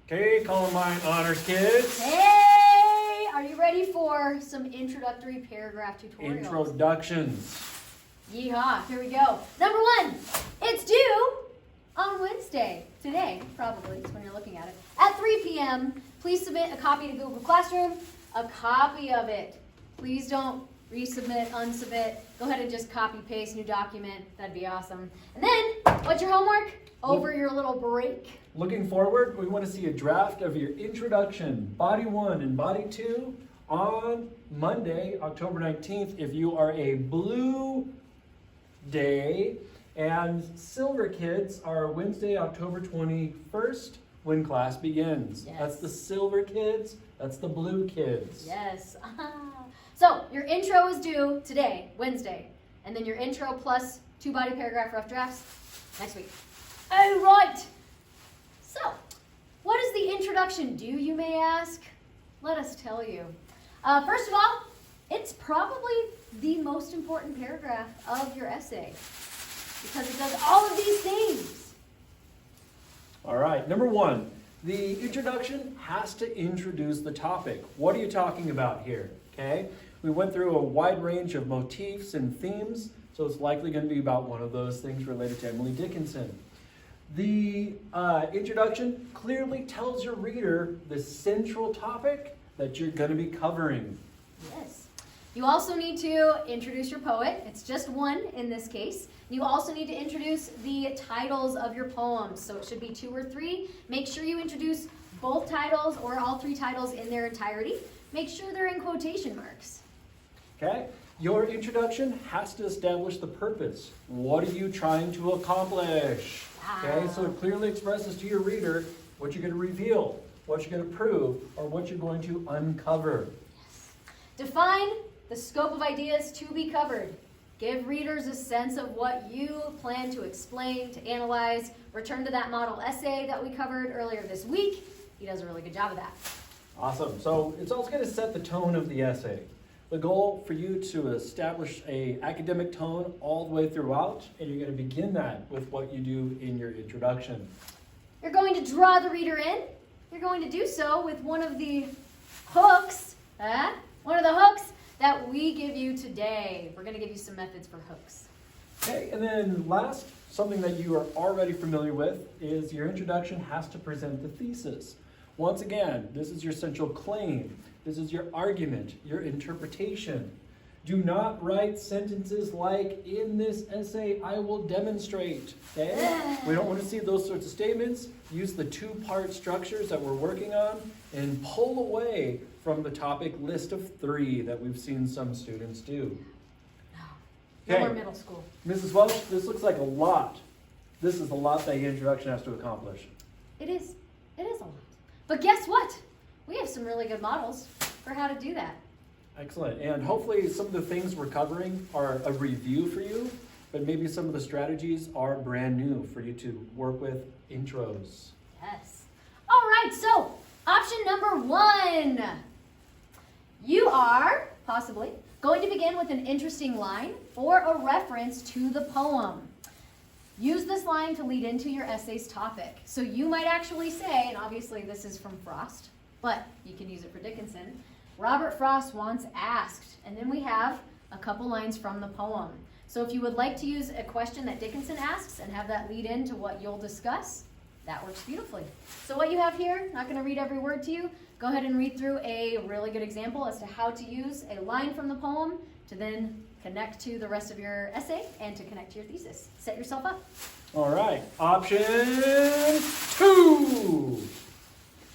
Okay, Columbine Honors kids. Hey! Are you ready for some introductory paragraph tutorials? Introductions. Yeehaw, here we go. Number one, it's due on Wednesday. Today, probably, is when you're looking at it. At 3 p.m., please submit a copy to Google Classroom. A copy of it. Please don't resubmit, unsubmit. Go ahead and just copy, paste, new document. That'd be awesome. And then, what's your homework? Over your little break. Looking forward, we want to see a draft of your introduction, Body 1 and Body 2, on Monday, October 19th, if you are a blue day, and silver kids are Wednesday, October 21st, when class begins. Yes. That's the silver kids, that's the blue kids. Yes. So, your intro is due today, Wednesday, and then your intro plus 2 body paragraph rough drafts next week. Oh, right. So, what does the introduction do, you may ask? Let us tell you. First of all, it's probably the most important paragraph of your essay because it does all of these things. All right, number one, the introduction has to introduce the topic. What are you talking about here, okay? We went through a wide range of motifs and themes, so it's likely going to be about one of those things related to Emily Dickinson. The introduction clearly tells your reader the central topic that you're going to be covering. Yes. You also need to introduce your poet. It's just one in this case. You also need to introduce the titles of your poems. So it should be 2 or 3. Make sure you introduce both titles or all 3 titles in their entirety. Make sure they're in quotation marks. Okay? Your introduction has to establish the purpose. What are you trying to accomplish? Okay, so it clearly expresses to your reader what you're going to reveal, what you're going to prove, or what you're going to uncover. Yes. Define the scope of ideas to be covered. Give readers a sense of what you plan to explain, to analyze. Return to that model essay that we covered earlier this week. He does a really good job of that. Awesome. So it's also going to set the tone of the essay. The goal for you to establish an academic tone all the way throughout, and you're going to begin that with what you do in your introduction. You're going to draw the reader in. You're going to do so with one of the hooks, that we give you today. We're going to give you some methods for hooks. Okay, and then last, something that you are already familiar with is your introduction has to present the thesis. Once again, this is your central claim. This is your argument, your interpretation. Do not write sentences like, in this essay, I will demonstrate. Okay? We don't want to see those sorts of statements. Use the 2-part structures that we're working on and pull away from the topic list of 3 that we've seen some students do. No more middle school. Mrs. Welch, this looks like a lot. This is a lot that your introduction has to accomplish. It is. It is a lot. But guess what? We have some really good models for how to do that. Excellent. And hopefully some of the things we're covering are a review for you, but maybe some of the strategies are brand new for you to work with intros. Yes. All right, so option number 1. You are, possibly, going to begin with an interesting line or a reference to the poem. Use this line to lead into your essay's topic. So you might actually say, and obviously this is from Frost, but you can use it for Dickinson, Robert Frost once asked, and then we have a couple lines from the poem. So if you would like to use a question that Dickinson asks and have that lead into what you'll discuss, that works beautifully. So what you have here, not going to read every word to you, go ahead and read through a really good example as to how to use a line from the poem to then connect to the rest of your essay and to connect to your thesis. Set yourself up. All right, option 2.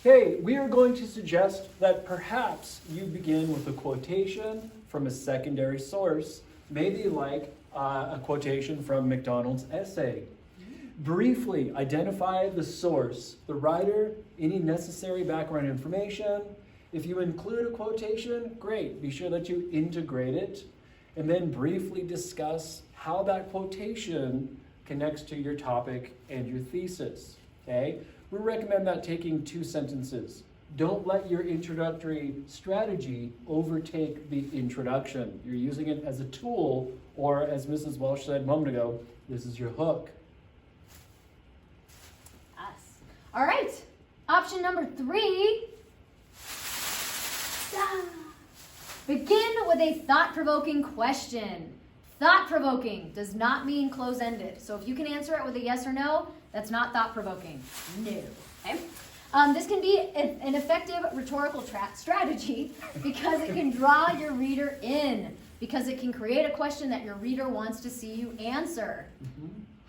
Okay, we are going to suggest that perhaps you begin with a quotation from a secondary source, maybe like a quotation from MacDonald's essay. Briefly identify the source, the writer, any necessary background information. If you include a quotation, great. Be sure that you integrate it. And then briefly discuss how that quotation connects to your topic and your thesis. Okay? We recommend that taking 2 sentences. Don't let your introductory strategy overtake the introduction. You're using it as a tool, or as Mrs. Welch said a moment ago, this is your hook. Us. All right. Option number 3. Begin with a thought-provoking question. Thought-provoking does not mean close-ended. So if you can answer it with a yes or no, that's not thought-provoking. No. Okay? This can be an effective rhetorical strategy because it can draw your reader in, because it can create a question that your reader wants to see you answer.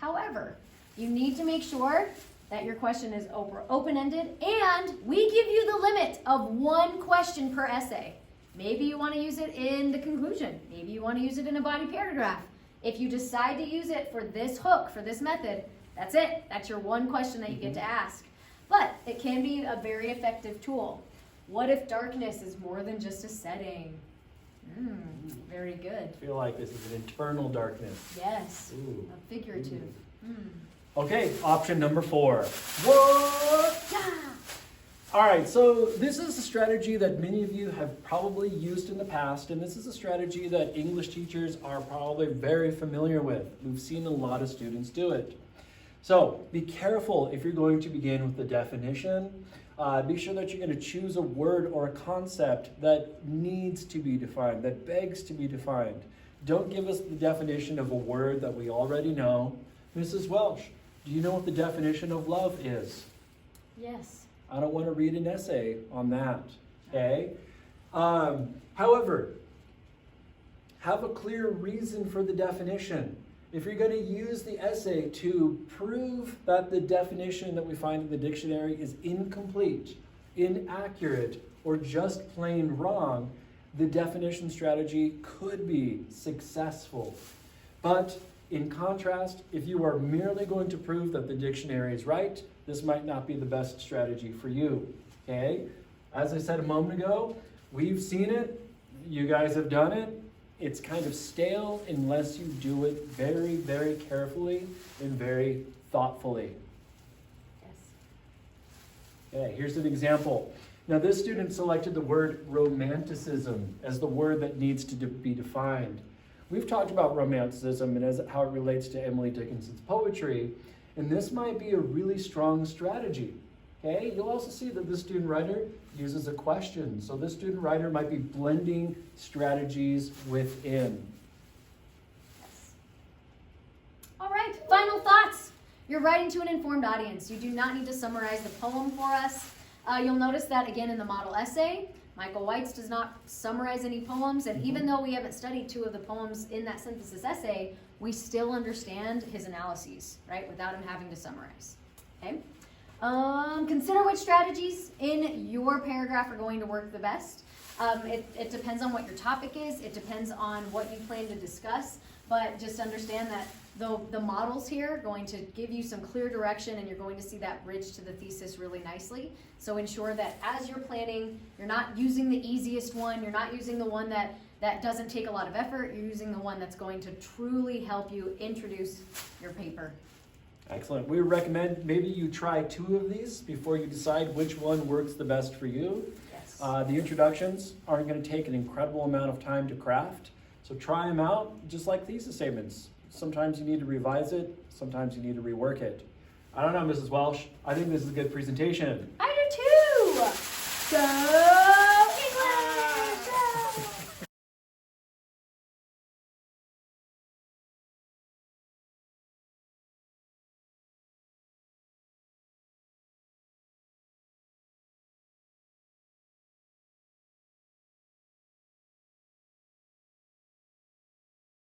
However, you need to make sure that your question is open-ended, and we give you the limit of 1 question per essay. Maybe you want to use it in the conclusion. Maybe you want to use it in a body paragraph. If you decide to use it for this hook, for this method, that's it. That's your 1 question that you get to ask. But it can be a very effective tool. What if darkness is more than just a setting? Very good. I feel like this is an internal darkness. Yes, Ooh. a figurative. Okay, option number 4. What? Yeah. All right, so this is a strategy that many of you have probably used in the past, and this is a strategy that English teachers are probably very familiar with. We've seen a lot of students do it. So be careful if you're going to begin with the definition. Be sure that you're going to choose a word or a concept that needs to be defined, that begs to be defined. Don't give us the definition of a word that we already know. Mrs. Welsh, do you know what the definition of love is? Yes. I don't want to read an essay on that, okay? However, have a clear reason for the definition. If you're going to use the essay to prove that the definition that we find in the dictionary is incomplete, inaccurate, or just plain wrong, the definition strategy could be successful. But in contrast, if you are merely going to prove that the dictionary is right, this might not be the best strategy for you, okay? As I said a moment ago, we've seen it, you guys have done it. It's kind of stale unless you do it very, very carefully and very thoughtfully. Yes. Okay, here's an example. Now this student selected the word romanticism as the word that needs to be defined. We've talked about romanticism and how it relates to Emily Dickinson's poetry, and this might be a really strong strategy. Okay, you'll also see that this student writer uses a question. So this student writer might be blending strategies within. Yes. All right, final thoughts. You're writing to an informed audience. You do not need to summarize the poem for us. You'll notice that again in the model essay. Michael Weitz does not summarize any poems, and even though we haven't studied 2 of the poems in that synthesis essay, we still understand his analyses, right, without him having to summarize. Okay? Consider which strategies in your paragraph are going to work the best. It depends on what your topic is. It depends on what you plan to discuss. But just understand that the models here are going to give you some clear direction, and you're going to see that bridge to the thesis really nicely. So ensure that as you're planning, you're not using the easiest one. You're not using the one that doesn't take a lot of effort. You're using the one that's going to truly help you introduce your paper. Excellent. We recommend maybe you try 2 of these before you decide which one works the best for you. Yes. The introductions aren't going to take an incredible amount of time to craft, so try them out just like thesis statements. Sometimes you need to revise it, sometimes you need to rework it. I don't know, Mrs. Welsh. I think this is a good presentation. I do too! So